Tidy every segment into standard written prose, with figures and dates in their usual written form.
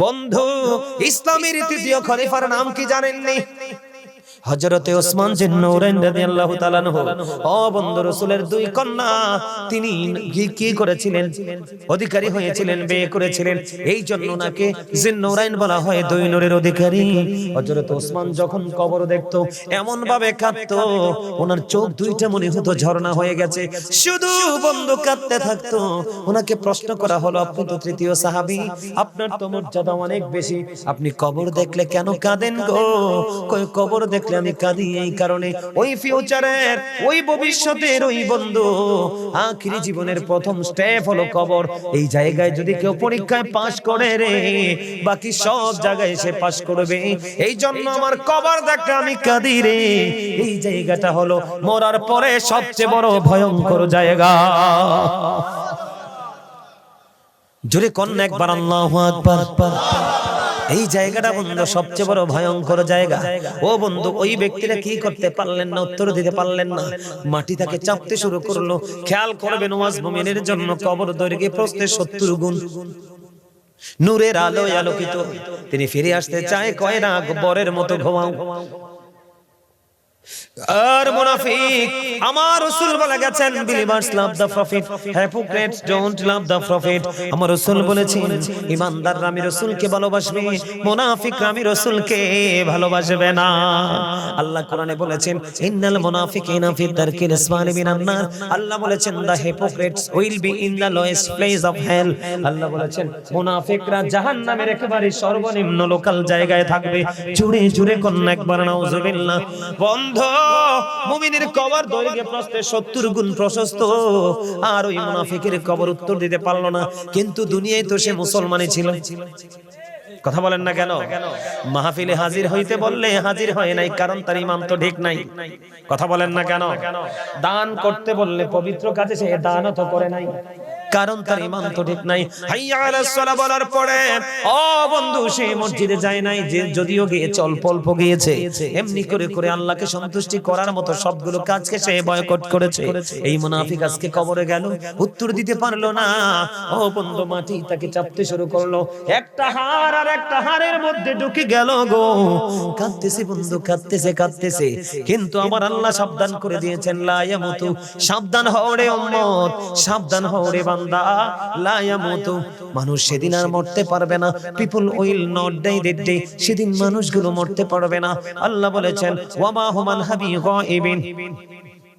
বন্ধু, ইসলামের তৃতীয় খলিফার নাম কি জানেননি? হযরতে ওসমান জিন্নৌরাইন রাদিয়াল্লাহু তাআলা আনহু। ও বন্ধু, রাসূলের দুই কন্যা তিনি কি করেছিলেন? অধিকারী হয়েছিলেন, বিয়ে করেছিলেন। এই জন্য নাকি জিন্নৌরাইন বলা হয়, দুই নূরের অধিকারী। হযরতে ওসমান যখন কবর দেখতো এমন ভাবে কাঁদতো, ওনার চোখ দুইটা মনে হতো ঝর্ণা হয়ে গেছে, শুধু বন্ধু কাঁদতে থাকতো। ওনাকে প্রশ্ন করা হলো, আপনি তো তৃতীয় সাহাবী, আপনার তো মর্যাদা অনেক বেশি, আপনি কবর দেখলে কেন কাঁদেন গো? কই কবর দেখলে আমি কাঁদি এই কারণে, ওই ফিউচারের, ওই ভবিষ্যতের ওই বন্ধু আখিরি জীবনের প্রথম স্টেপ হলো কবর। এই জায়গায় যদি কেউ পরীক্ষায় পাশ করে রে, বাকি সব জায়গায় সে পাশ করবে। এই জন্য আমার কবর দেখলে আমি কাঁদি রে। এই জায়গাটা হলো মরার পরে সবচেয়ে বড় ভয়ঙ্কর জায়গা। জোরে কন্যা একবার আল্লাহু আকবার। এই জায়গাটা বন্ধু সবচেয়ে বড় ভয়ঙ্কর জায়গা। ও বন্ধু, ওই ব্যক্তিরা কি করতে পারলেন না, উত্তর দিতে পারলেন না, মাটি তাকে চাপতে শুরু করলো। খেয়াল করবেন, ওয়াজ মুমিনের জন্য কবর দৈর্ঘ্যে প্রস্থে 70 গুণ, নূরের আলোয় আলোকিত। তিনি ফিরে আসতে চায়, কয় না বরের মতো ঘুমাও। আর মুনাফিক, আমার রাসূল বলে গেছেন, believers love the profit, hypocrites don't love the profit. আমার রাসূল বলেছেন, ঈমানদাররা আমি রাসূলকে ভালোবাসবে, মুনাফিকরা আমি রাসূলকে ভালোবাসবে না। আল্লাহ কোরআনে বলেছেন, ইন্নাল মুনাফিকিনা ফি দারকিল আসফালি মিনান নার। আল্লাহ বলেছেন, the hypocrites will be in the lowest place of hell. আল্লাহ বলেছেন, মুনাফিকরা জাহান্নামের একেবারে সর্বনিম্ন লোকাল জায়গায় থাকবে। জুড়ে জুড়ে কন্যা একবার নাউযুবিল্লাহ। মুমিনের কবর দৈর্ঘ্যে প্রস্থে 70 গুণ প্রশস্ত। আর ওই মুনাফিকের কবর উত্তর দিতে পারলো না, কিন্তু দুনিয়ায় তো সে মুসলমানই ছিল। কথা বলেন না কেন? মাহফিলে হাজির হইতে বললে হাজির হয় নাই, কারণ তার ঈমান তো ঠিক নাই। কথা বলেন না কেন? দান করতে বললে পবিত্র কাজে সে দানও তো করে নাই, কারণ তার ঈমান তো ঠিক নাই। হাইয়া আলাস সালাহ বলার পরে ও বন্ধু, সে মসজিদে যায় নাই, যে যদিও গিয়েছে অল্প অল্প গিয়েছে। এমনি করে করে আল্লাহকে সন্তুষ্টি করার মতো সবগুলো কাজকে সে বয়কট করেছে। এই মুনাফিক আজকে কবরে গেল, উত্তর দিতে পারলো না। ও বন্ধু, মাটি তাকে চাপতে শুরু করলো, একটা হাড় আর একটা হাড়ের মধ্যে ঢুকে গেল গো। কাঁদতেছে বন্ধু, কাঁদতেছে কাঁদতেছে, কিন্তু আমার আল্লাহ সাবধান করে দিয়েছেন, লা ইয়ামুতু, সাবধান হও রে উম্মত, সাবধান হও রে বান্দা, লা ইয়ামুতু, মানুষ সেদিন আর মরতে পারবে না। People will not die that day, সেদিন মানুষগুলো মরতে পারবে না। আল্লাহ বলেছেন, ওয়া মা হুমান হাবি গায়বিন,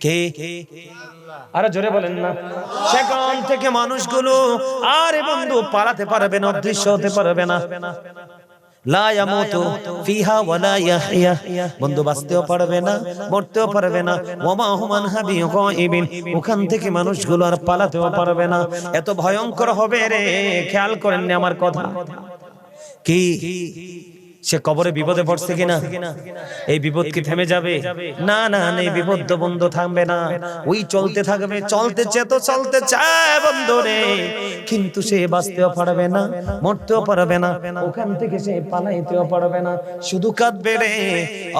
কে? আরে জোরে বলেন না। সেখান থেকে মানুষগুলো আরে বন্ধু পালাতে পারবে না, অদৃশ্য হতে পারবে না। লা ইয়ামুতু ফিহা ওয়ালা ইয়াহইয়া, বন্ধু বাঁচতেও পারবে না, মরতেও পারবে না। ওয়া মা হুমান হাবি গায়বিন, ওখান থেকে মানুষগুলো আর পালাতেও পারবে না। এত ভয়ঙ্কর হবে রে। খেয়াল করেন না আমার কথা? কি সে কবরে বিপদে পড়ছে কিনা? এই বিপদ কি থেমে যাবে? না না, এই বিপদ তো বন্ধু থামবে না, ওই চলতে থাকবে। চলতেছে তো চলতে চায় বন্ধু রে, কিন্তু সে বাঁচতেও পারবে না, মরতেও পারবে না, ওখান থেকে সে পালাইতেও পারবে না, শুধু কাঁদবে রে।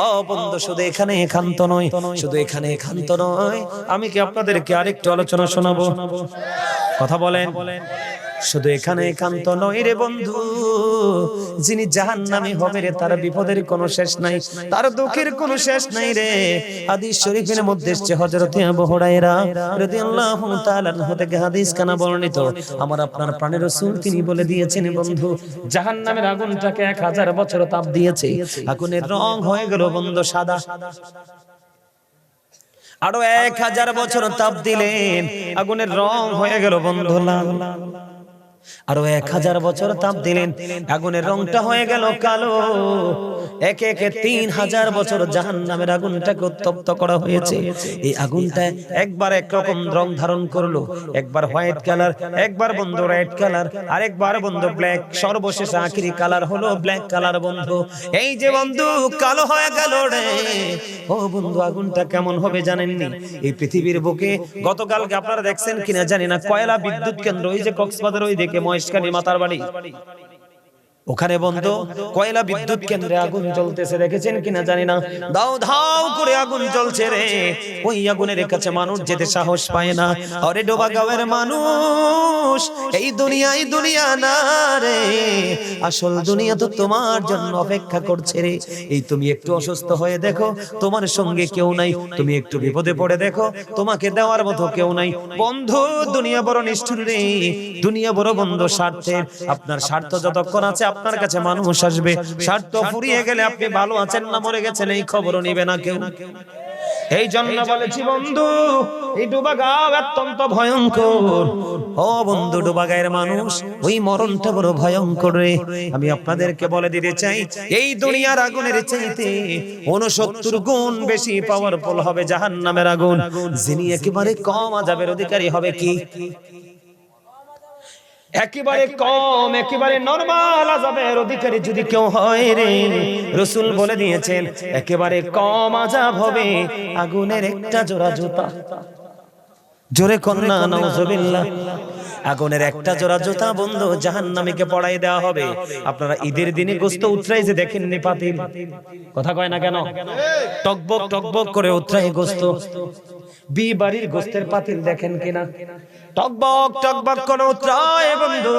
ও বন্ধু, শুধু এখানে একান্ত নয়, শুধু এখানে একান্ত নয়, আমি কি আপনাদেরকে আরেকটু আলোচনা শোনাবো? কথা বলেন। শুধু এখানে একান্ত নয় রে বন্ধু, যিনি জাহান্নামী হবে রে, তার বিপদের কোনো শেষ নাই, তার দুঃখের কোনো শেষ নাই রে। হাদিস শরীফের মধ্যে এসেছে, হযরত আবু হুরায়রা রাদিয়াল্লাহু তাআলা আনহু থেকে হাদিস কানা বর্ণিত, আমার আপনার প্রাণের রাসূল তিনি বলে দিয়েছেন, বন্ধু জাহান্নামের আগুনটাকে 1000 বছর তাপ দিয়েছে, আগুনের রং হয়ে গেল বন্ধু সাদা। আরো 1000 বছর তাপ দিলেন, আগুনের রং হয়ে গেল বন্ধু লাল। আরো 1000 বছর তাপ দিলেন, আগুনের রংটা হয়ে গেল কালো। একে একে 3000 বছর জাহান্নামের আগুনটাকে উত্তপ্ত করা হয়েছে। এই আগুনটা একবার একরকম রং ধারণ করলো, একবার হোয়াইট কালার, একবার বন্ধু রেড কালার, আরেকবার বন্ধু ব্ল্যাক, সর্বশেষ আখেরি কালার হলো ব্ল্যাক কালার বন্ধু। এই যে বন্ধু কালো হয়ে গেল রে। ও বন্ধু, আগুনটা কেমন হবে জানেননি? এই পৃথিবীর বুকে গতকালকে আপনারা দেখছেন কিনা জানি না, কয়লা বিদ্যুৎ কেন্দ্র, ওই যে কক্সবাজার ওই দিকে মহেশখালী মাতার বাড়ি, ওখানে বন্ধ কয়লা বিদ্যুৎ কেন্দ্রে আগুন জ্বলতেছে, দেখেছেন কিনা জানি না, দাও ধাও করে আগুন জ্বলছে রে। ওই আগুনের কাছে মানুষ যেতে সাহস পায় না। আরে ডোবাগাঁওয়ের মানুষ, এই দুনিয়া না রে, আসল দুনিয়া তো তোমার জন্য অপেক্ষা করছে রে। এই তুমি একটু অসুস্থ হয়ে দেখো, তোমার সঙ্গে কেউ নাই। তুমি একটু বিপদে পড়ে দেখো, তোমাকে দেওয়ার মতো কেউ নাই। বন্ধু, দুনিয়া বড় নিষ্ঠুর রে, দুনিয়া বড় বন্ধ স্বার্থের। আপনার স্বার্থ যতক্ষণ আছে আপনার কাছে মানুষ আসবে, স্বার্থ ফুরিয়ে গেলে আপনি ভালো আছেন না মরে গেছেন এই খবরও নিবে না কেউ। এই জন্য বলেছি বন্ধু, এই ডোবাগাঁও অত্যন্ত ভয়ঙ্কর। ও বন্ধু, ডোবাগাঁয়ের মানুষ, ওই মরণটা বড় ভয়ঙ্কর রে। আমি আপনাদেরকে বলে দিতে চাই, এই দুনিয়ার আগুনের চাইতে 69 গুণ বেশি পাওয়ারফুল হবে জাহান্নামের আগুন। যিনি একেবারে কম আযাবের অধিকারী হবে কি? একেবারে কম, একেবারে নরমাল আযাবের অধিকারী যদি কেউ হয় রে, রাসূল বলে দিয়েছেন একেবারে কম আযাব হবে আগুনের একটা জোড়া জুতা। জোরে কন্যা নাউজুবিল্লাহ। আগুনের একটা জোড়া জুতা বন্ধু জাহান্নামীকে পড়াই দেওয়া হবে। আপনারা ঈদের দিনে গোশত উতরাই যে দেখেননি পাতিল, কথা কয় না কেন? টকবক টকবক করে উতরাই গোশত। বিয়ে বাড়ির গোশতের পাতিল দেখেন কিনা? টকবক টকবক করে উতরায় বন্ধু।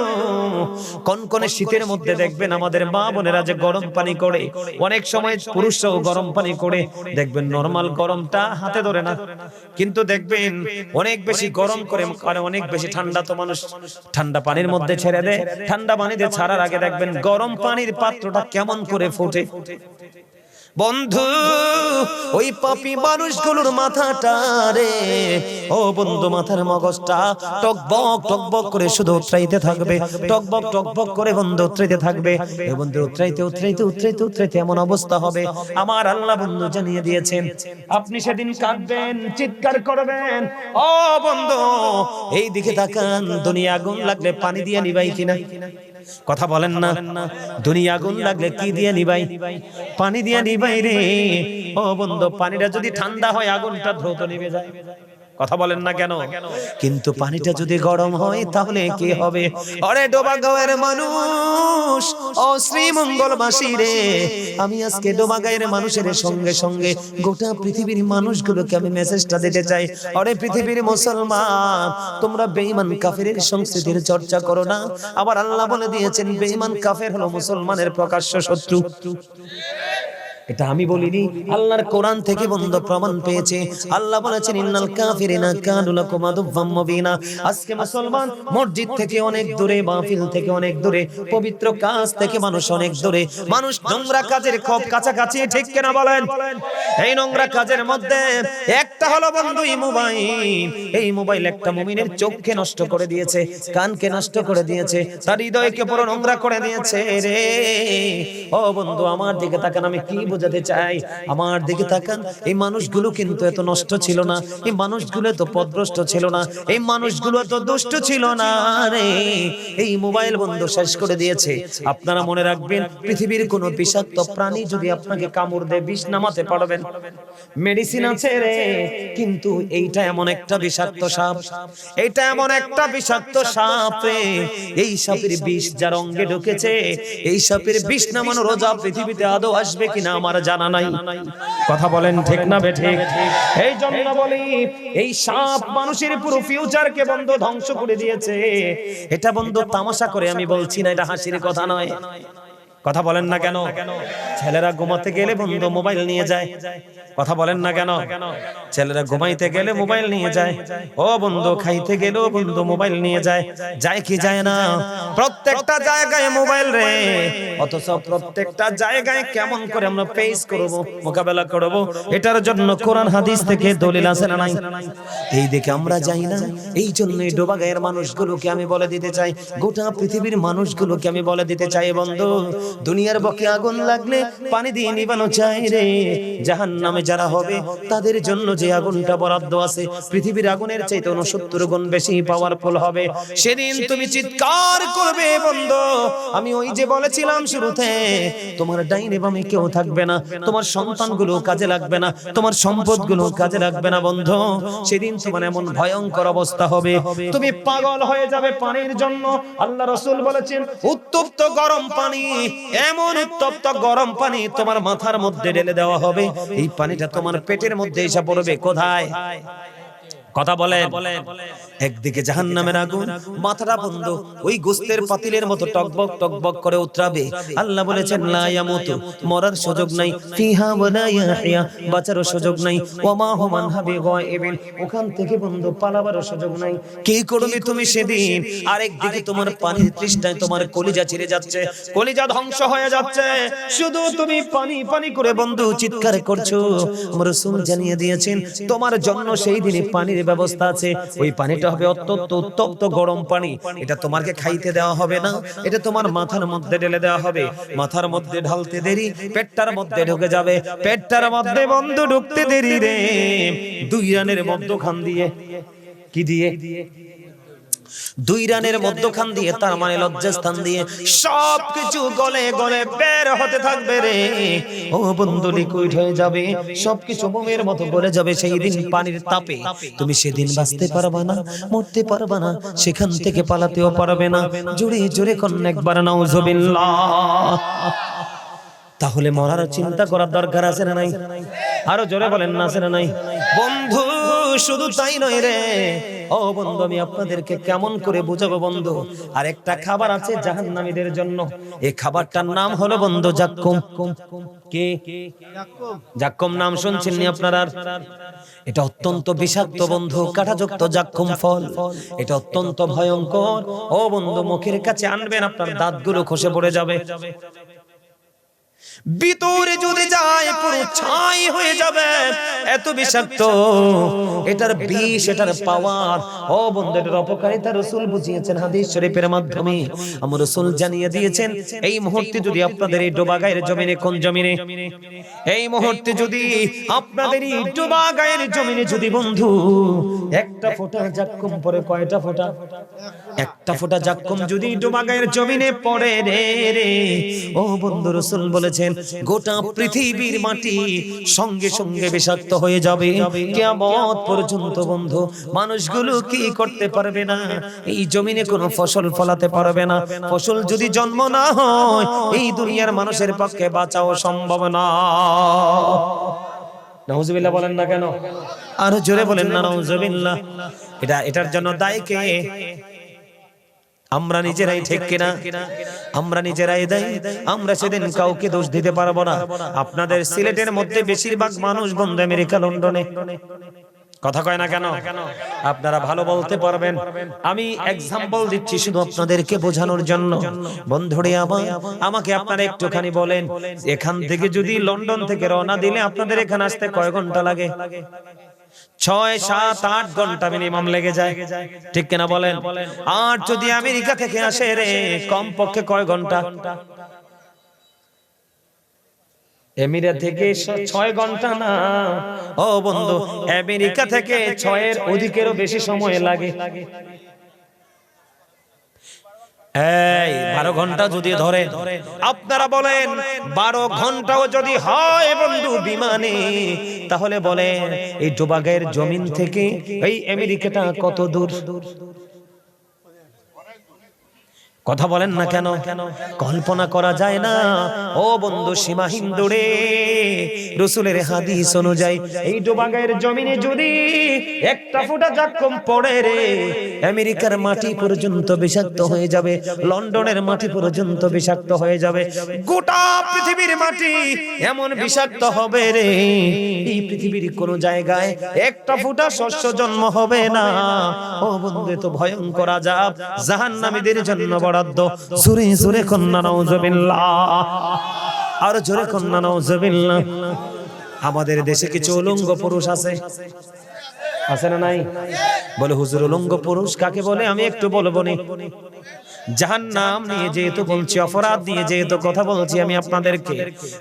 কনকনে শীতের মধ্যে দেখবেন আমাদের মা বোনেরা যে গরম পানি করে, অনেক সময় পুরুষরাও গরম পানি করে, দেখবেন নরমাল গরমটা হাতে ধরে না, কিন্তু দেখবেন অনেক বেশি গরম করে, মানে অনেক বেশি ঠান্ডা তো মানুষ ঠান্ডা পানির মধ্যে ছেড়ে দেয়। ঠান্ডা পানিতে ছাড়ার আগে দেখবেন গরম পানির পাত্রটা কেমন করে ফোটে। বন্ধু, ওই পাপী মানুষগুলোর মাথাটা রে, ও বন্ধু মাথার মগজটা টকবক টকবক করে শুধু উতরাইতে থাকবে, টকবক টকবক করে বন্ধু উতরাইতে থাকবে। এই বন্ধু উতরাইতে উতরাইতে উতরাইতে উতরাইতে এমন অবস্থা হবে, আমার আল্লাহ বন্ধু জানিয়ে দিয়েছেন, আপনি সেদিন কাঁদবেন, চিৎকার করবেন। ও বন্ধু, এই দিকে তাকান, দুনিয়া আগুন লাগলে পানি দিয়ে নিবাই কিনা? কথা বলেন না। দুনিয়া আগুন লাগলে কি দিয়ে নিবাই? পানি দিয়ে নিবাই রে। ও বন্ধু, পানিটা যদি ঠান্ডা হয় আগুনটা দ্রুত নিভে যায়, কথা বলেন না কেন? কিন্তু পানিটা যদি গরম হয় তাহলে কি হবে? আরে ডোবাগাঁওয়ের মানুষ, ও শ্রীমঙ্গলবাসী রে, আমি আজকে ডোবাগাঁওয়ের মানুষের সঙ্গে সঙ্গে গোটা পৃথিবীর মানুষগুলোকে আমি মেসেজটা দিতে চাই। আরে পৃথিবীর মুসলমান, তোমরা বেঈমান কাফেরের সংস্কৃতির চর্চা করো না। আবার আল্লাহ বলে দিয়েছেন বেঈমান কাফের হলো মুসলমানের প্রকাশ্য শত্রু। এটা আমি বলিনি, আল্লাহর কোরআন থেকে বন্ধ প্রমাণ পেয়েছে। আল্লাহ বলেছেন ইন্নাল কাফিরিনা কানু লাকুম আদুওয়াম মুবিনা। আজকে মুসলমান মসজিদ থেকে অনেক দূরে, মাহফিল থেকে অনেক দূরে, পবিত্র কাজ থেকে মানুষ অনেক দূরে, মানুষ নোংরা কাজের খুব কাছাকাছি, ঠিক কিনা বলেন? এই নোংরা কাজের মধ্যে একটা হলো বন্ধু এই মোবাইল। এই মোবাইল একটা মুমিনের চোখকে নষ্ট করে দিয়েছে, কানকে নষ্ট করে দিয়েছে, তার হৃদয়কে পুরো নোংরা করে দিয়েছে রে। ও বন্ধু, আমার দিকে তাকান, আমি কি বোঝাতে চাই? আমার দিকে তাকান। এই মানুষগুলো কিন্তু এত নষ্ট ছিল না, এই মানুষগুলো তো পথভ্রষ্ট ছিল না, এই মানুষগুলো তো দুষ্ট ছিল না রে। এই মোবাইল বন্ধু শেষ করে দিয়েছে। আপনারা মনে রাখবেন, পৃথিবীর কোন বিষাক্ত প্রাণী যদি আপনাকে কামড় দেয়, বিষ নামাতে পারবেন, মেডিসিন আছে রে, কিন্তু এইটা এমন একটা বিষাক্ত সাপ, এটা এমন একটা বিষাক্ত সাপ রে। এই সাপের বিষ যার অঙ্গে ঢুকেছে, এই সাপের বিষ নামানোর রোজা পৃথিবীতে আদৌ আসবে কিনা আমার জানা নাই। কথা বলেন ঠিক না বেঠিক? এই জন্য বলি, এই সাপ মানুষের পুরো ফিউচারকে বন্ধ ধ্বংস করে দিয়েছে। এটা বন্ধ তামাশা করে আমি বলছি না, এটা হাসির কথা নয়। কথা বলেন না কেন? ছেলেরা ঘুমাতে গেলে বন্ধু মোবাইল নিয়ে যায়, কথা বলেন না কেন? ছেলেরা ঘুমাইতে গেলে মোবাইল নিয়ে যায়, ও বন্ধু খাইতে গেলেও বন্ধু মোবাইল নিয়ে যায়, যায় কি যায় না? প্রত্যেকটা জায়গায় মোবাইল রে। অথচ প্রত্যেকটা জায়গায় কেমন করে আমরা ফেস করব, মোকাবেলা করব, এটার জন্য কোরআন হাদিস থেকে দলিল আছে না নাই? এই দিকে আমরা যাই না। এই জন্যই ডোবাগাঁয়ের মানুষগুলোকে আমি বলে দিতে চাই, গোটা পৃথিবীর মানুষগুলোকে আমি বলে দিতে চাই, বন্ধু দুনিয়ার বুকে আগুন লাগলে পানি দিয়ে নিবানো চাই রে। জাহান্নামে যারা হবে তাদের জন্য যে আগুনটা বরাদ্দ আছে পৃথিবীর আগুনের চাইতে 69 গুণ বেশি পাওয়ারফুল হবে। সেদিন তুমি চিৎকার করবে বন্ধু, আমি ওই যে বলেছিলাম শুরুতে, তোমার ডাইনে বামে কেউ থাকবে না, তোমার সন্তানগুলো কাজে লাগবে না, তোমার সম্পদগুলো কাজে লাগবে না বন্ধু। সেদিন তোমার এমন ভয়ঙ্কর অবস্থা হবে, তুমি পাগল হয়ে যাবে পানির জন্য। আল্লাহ রাসূল বলেছেন উত্তপ্ত গরম পানি, এমন উত্তপ্ত গরম পানি তোমার মাথার মধ্যে ঢেলে দেওয়া হবে, এই পানিটা তোমার পেটের মধ্যে এসে পড়বে। কোথায়? কথা বলেন। একদিকে জাহান্নামের আগুন, মাথাটা বন্ধ, ওই গোস্তের পাতিলের মতো টকবক টকবক করে উতরাবে। আল্লাহ বলেছেন লা ইয়ামুতু, মরার সুযোগ নাই, ফিহা ওয়ালা ইয়াহইয়া, বাঁচারও সুযোগ নাই, ওমা হুম আনহা বিগাইবিন, ওখান থেকে বন্ধ পালাবারও সুযোগ নাই। কি করবে তুমি সেদিন? আরেকদিকে তোমার পানির তৃষ্ণায় তোমার কলিজা ছিঁড়ে যাচ্ছে, কলিজা ধ্বংস হয়ে যাচ্ছে, শুধু তুমি পানি পানি করে বন্ধু চিৎকার করছো। আমার রাসূল জানিয়ে দিয়েছেন তোমার জন্য সেই দিনে পানির ব্যবস্থা আছে। ওই পানিটা হবে অত্যন্ত উত্তপ্ত গরম পানি, এটা তোমাকে খাইতে দেওয়া হবে না, এটা তোমার মাথার মধ্যে ঢেলে দেওয়া হবে। মাথার মধ্যে ঢালতে দেরি, পেটটার মধ্যে ঢুকে যাবে, পেটটার মধ্যে বন্ধু ঢুকতে দেরি রে, দুই রানের মধ্যখান দিয়ে, কি দিয়ে? দুই রানের মধ্যখান দিয়ে, তার মানে লজ্জাস্থান দিয়ে সবকিছু গলে গলে বের হতে থাকবে রে। ও বন্ধু লিকুইড হয়ে যাবে, সবকিছু মোমের মতো গলে যাবে। সেই দিন পানির তাপে তুমি সেদিন বাঁচতে পারবে না, মরতে পারবে না, সেখান থেকে পালাতেও পারবে না। জোরে জোরে কোন একবার নাউজুবিল্লাহ। তাহলে মরার চিন্তা করার দরকার আছে না নাই? আরো জোরে বলেন না, আছে না নাই? বন্ধু শুধু তাই নয় রে, ও বন্ধু আমি আপনাদেরকে কেমন করে বুঝাবো বন্ধু। আর একটা খাবার আছে জাহান্নামীদের জন্য, এই খাবারটার নাম হলো বন্ধু জাক্কুম। কে? জাক্কুম নাম শুনছেন নি আপনারা? এটা অত্যন্ত বিষাক্ত বন্ধু, কাঁটাযুক্ত জাক্কুম ফল, এটা অত্যন্ত ভয়ঙ্কর। ও বন্ধু মুখের কাছে আনবেন, আপনার দাঁতগুলো খসে পড়ে যাবে, ভিতরে যদি যায় পুরো ছাই হয়ে যাবে, এত বিষাক্ত এটার বিষ, এটার পাওয়ার। ও বন্ধু এটার অপকারিতা রাসূল বুঝিয়েছেন হাদিস শরীফের মাধ্যমে। আমার রাসূল জানিয়ে দিয়েছেন এই মুহূর্তে যদি আপনাদের এই ডোবা গায়ের জমিনে, কোন জমিনে? এই মুহূর্তে যদি আপনাদের এই ডোবা গায়ের জমিনে যদি বন্ধু একটা ফোঁটা জাক্কুম পড়ে, কয়টা ফোঁটা? একটা ফোঁটা জাক্কুম যদি ডোবা গায়ের জমিনে পড়ে রে, ও বন্ধু রাসূল বলেছেন গোটা পৃথিবীর মাটি সঙ্গে সঙ্গে বিষাক্ত হয়ে যাবে কিয়ামত পর্যন্ত। বন্ধু মানুষগুলো কি করতে পারবে না, এই জমিনে কোনো ফসল ফলাতে পারবে না। ফসল যদি জন্ম না হয় এই দুনিয়ার মানুষের পক্ষে বাঁচাও সম্ভব না। নাউজুবিল্লাহ বলেন না কেন? আরো জোরে বলেন না নাউজুবিল্লাহ। এটার জন্য দায়ী কে? আমরা নিজেরাই, ঠিক কিনা? আমরা নিজেরাই দায়ী। আমরা সেদিন কাউকে দোষ দিতে পারবো না। আপনাদের সিলেটের মধ্যে বেশিরভাগ মানুষ বন্ধু আমেরিকা, লন্ডনে, কথা কয় না কেন? আপনারা ভালো বলতে পারবেন। আমি এক্সাম্পল দিচ্ছি শুধু আপনাদেরকে বোঝানোর জন্য। বন্ধুরে আমাকে আপনারা একটুখানি বলেন, এখান থেকে যদি লন্ডন থেকে রওনা দিলে আপনাদের এখানে আসতে কয় ঘন্টা লাগে? 6, 7, 8 ঘন্টা মিনিমাম লেগে যায়, ঠিক কিনা বলেন? আর যদি আমেরিকা থেকে আসে রে কম পক্ষে কয় ঘন্টা? আমেরিকা থেকে 6 ঘন্টা না, ও বন্ধু আমেরিকা থেকে 6 এর অধিকেরও বেশি সময় লাগে। এই 12 ঘন্টা যদি ধরে, আপনারা বলেন 12 ঘন্টাও যদি হয় বন্ধু বিমানে, তাহলে বলেন এই ডোবাগায়ের জমিন থেকে এই আমেরিকাটা কত দূর? কথা বলেন না কেন? কল্পনা করা যায় না। ও বন্ধু সীমাহীন দূরে। রাসূলের হাদিস অনুযায়ী এই ডোবাগায়ের জমিনে যদি একটা ফোঁটা জাক্কুম পড়ে রে, আমেরিকার মাটি পর্যন্ত বিষাক্ত হয়ে যাবে, লন্ডনের মাটি পর্যন্ত বিষাক্ত হয়ে যাবে, গোটা পৃথিবীর মাটি এমন বিষাক্ত হবে রে, এই পৃথিবীর কোন জায়গায় একটা ফোঁটা শস্য জন্ম হবে না। ও বন্ধু তো ভয়ঙ্কর আযাব জাহান্নামীদের জন্য বরাদ্দ। জোরে জোরে কন্না নাউজুবিল্লাহ, আর জোরে কন্না নাউজুবিল্লাহ। আমাদের দেশে কিছু উলঙ্গ পুরুষ আছে, আছে না নাই? বলে হুজুর উলঙ্গ পুরুষ কাকে বলে? আমি একটু বলবো নি। জাহান্নাম নিয়ে যেহেতু বলছি, অপরাধ নিয়ে যেহেতু কথা বলছি, আমি আপনাদেরকে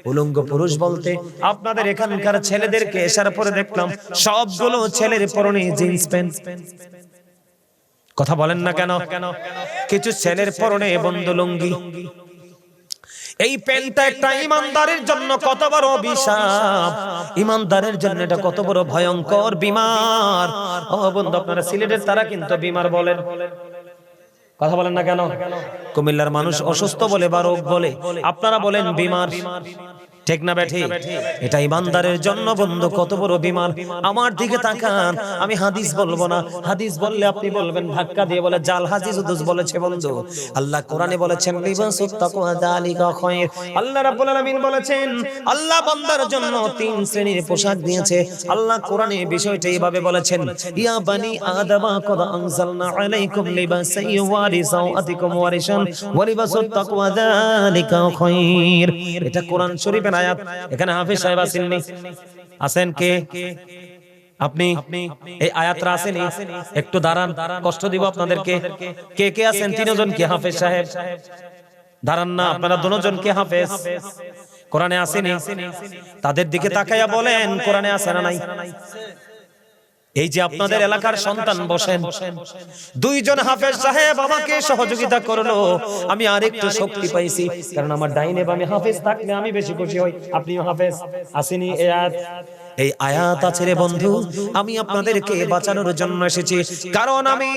উলঙ্গ পুরুষ বলতে আপনাদের এখানকার ছেলেদেরকে এসার পরে দেখলাম সবগুলো ছেলের পরনে জিন্স প্যান্ট। কথা বলেন না কেন? কিছু ছেলের পরনে বন্ধ লুঙ্গি। এই প্যান্টটা একটা ইমানদারের জন্য কত বড় অভিশাপ, ইমানদারের জন্য এটা কত বড় ভয়ঙ্কর বিমার। ও বন্ধু, আপনারা সিলেটের তারা কিন্তু বিমার বলেন, কথা বলেন না কেন? কুমিল্লার মানুষ অসুস্থ বলে বা রোগ বলে, আপনারা বলেন বিমার, ঠিক না বেঠি? এটা ইমানদারের জন্য বন্ধু কত বড় বিমার। আমার দিকে তাকান, আমি হাদিস বলবো না, হাদিস বললে আপনি বলবেন ধাক্কা দিয়ে বলে জাল হাদিস বলেছে বন্ধু। আল্লাহ কোরআনে বলেছেন লিবাসুত তাকওয়া যালিকা খায়র। আল্লাহ রাব্বুল আলামিন বলেছেন আল্লাহ বান্দার জন্য 3 শ্রেণীর পোশাক দিয়েছে। আল্লাহ কোরআনে বিষয়টা এইভাবে বলেছেন, ইয়া বানি আদামা কদ আনজালনা আলাইকুম লিবাসান ইউয়ারি সাওআতিকুম ওয়ারিশান ওয়া লিবাসুত তাকওয়া যালিকা খায়র। এটা কোরআন শরীফ আয়াত। এখানে হাফেজ সাহেব আছেননি? আছেন কে? আপনি এই আয়াতটা আছেন? একটু দাঁড়ান, কষ্ট দিব আপনাদেরকে। কে কে আছেন? 3 জন কি হাফেজ সাহেব? দাঁড়ান না, আপনারা দুজন কি হাফেজ? কোরআনে আছেন? তাদের দিকে তাকায়া বলেন কোরআনে আছে না নাই? এই যে আপনাদের এলাকার সন্তান বসেন, 2 জন হাফেজ সাহেব আমাকে সহযোগিতা করলো, আমি আরেকটু শক্তি পাইছি, কারণ আমার ডাইনে বামে হাফেজ থাকলে আমি বেশি খুশি হই। আপনিও হাফেজ আসেনি? এই আয়াত আছে রে বন্ধু, আমি আপনাদেরকে বাঁচানোর জন্য এসেছি। কারণ আমি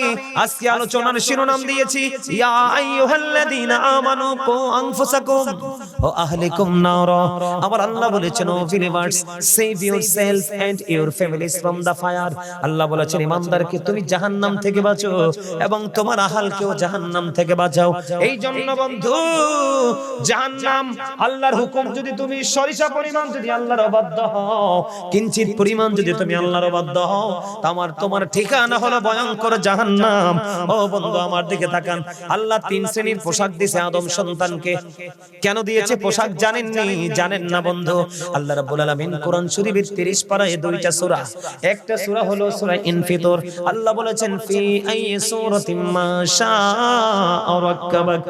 আজকে আলোচনার শিরোনাম দিয়েছি ইয়া আইয়ুহাল্লাযীনা আমানু কু আনফুসাকুম ওয়া আহলিকুম নারা। আমার আল্লাহ বলেছেন O believers, save yourself and your families from the fire. আল্লাহ বলেছেন ইমানদারকে তুমি জাহান্নাম থেকে বাঁচো এবং তোমার আহলকেও জাহান্নাম থেকে বাঁচাও। এই জন্য বন্ধু, জাহান্নাম আল্লাহর হুকুম যদি তুমি সরিষা পরিমাণ যদি আল্লাহর অবাধ্য হও, কিঞ্চিত পরিমাণ যদি তুমি আল্লাহর অবাধ্য হও, তোমার ঠিকানা হলো ভয়ঙ্কর জাহান্নাম। ও বন্ধু আমার দিকে তাকান, আল্লাহ 3 শ্রেণীর পোশাক দিয়েছে আদম সন্তানকে। কেন দিয়েছে পোশাক জানেননি? জানেন না বন্ধু? আল্লাহ রাব্বুল আলামিন কোরআন শরীফের 30 পারায় 2টা সূরা, একটা সূরা হলো সূরা ইনফিতর। আল্লাহ বলেছেন ফি আইয়ি সূরাতিন মা শাআ রাক্কাবাক।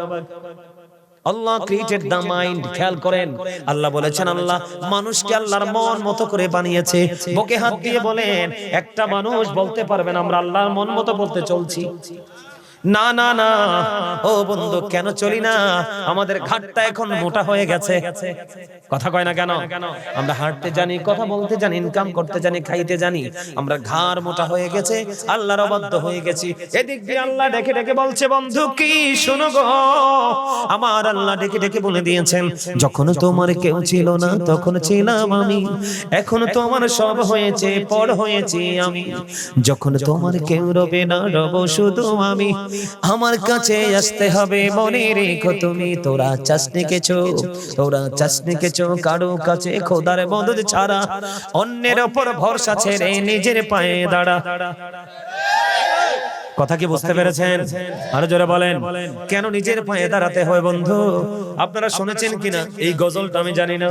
Allah created the mind. খেয়াল করেন, আল্লাহ বলেছেন আল্লাহ মানুষকে আল্লাহর মন মতো করে বানিয়েছে। বুকে হাত দিয়ে বলেন, একটা মানুষ বলতে পারবেন আমরা আল্লাহর মন মতো বলতে চলছি? না না না। ও বন্ধু, কেন চলি না? আমাদের ঘাটটা এখন মোটা হয়ে গেছে। কথা কয় না কেন? আমরা হাঁটতে জানি, কথা বলতে জানি, ইনকাম করতে জানি, খাইতে জানি, আমরা ঘাড় মোটা হয়ে গেছে, আল্লাহর অবাধ্য হয়ে গেছি। এদিক দিয়ে আল্লাহ ডেকে ডেকে বলছে বন্ধু কি শুনো গো, আমার আল্লাহ ডেকে ডেকে বলে দিয়েছেন যখন তোমার কেউ ছিল না তখন ছিলাম আমি, এখন তোমার সব হয়েছে, পর হয়েছি আমি, যখন তোমার কেউ রবে না রব শুধু আমি, আমার কাছে আসতে হবে মনে রেখো তুমি, তোরা চাসনি কেছো কারো কাছে খোদার মদদ ছাড়া, অন্যের উপর ভরসা ছেড়ে নিজের পায়ে দাঁড়া। কথা কি বুঝতে পেরেছেন? আরো জোরে বলেন, কেন নিজের পায়ে দাঁড়াতে হয় বন্ধু? আপনারা শুনেছেন কিনা এই গজলটা? আমি জানি না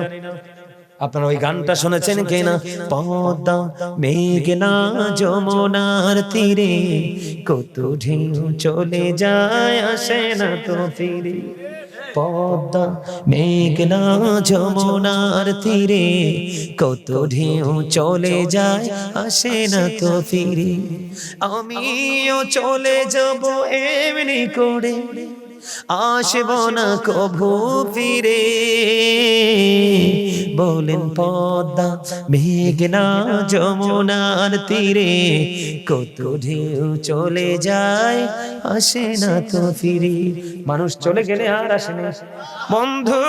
আপনারা ওই গানটা শুনেছেন কিনা? পদ্মা মেঘনা যমুনার তীরে কত ঢেউ চলে যায় আসে না তো ফিরে, পদ্মা মেঘনা যমুনার তীরে কত ঢেউ চলে যায় আসে না তো ফিরে, আমিও চলে যাব এমনি করে আসব না কভু ফিরে, বলেন পদ্মা মেঘনা যমুনার তীরে কত ঢেউ চলে যায় আসে না তো ফিরে। মানুষ চলে গেলে আর আসে না বন্ধু।